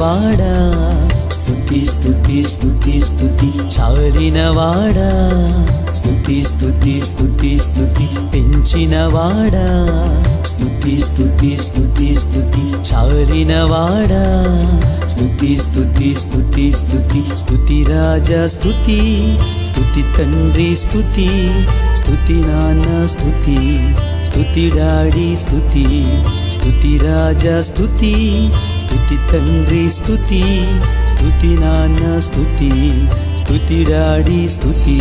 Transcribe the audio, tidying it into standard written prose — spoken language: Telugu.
వాడా స్తుతి స్తుతి స్తుతి స్తుతి చాలిన వాడా స్తుతి స్తుతి స్తుతి స్తుతి పెంచిన వాడా స్తుతి స్తుతి స్తుతి స్తుతి చాలిన వాడా స్తుతి స్తుతి స్తుతి స్తుతి స్తుతి రాజా స్తుతి స్తుతి తండ్రి స్తుతి స్తుతి నాన్న స్తుతి స్తుతి డాడీ స్తుతి స్తుతి రాజా స్తుతి స్తుతి తండ్రి స్తుతి స్తుతి నాన్న స్తుతి స్తుతి డాడీ స్తుతి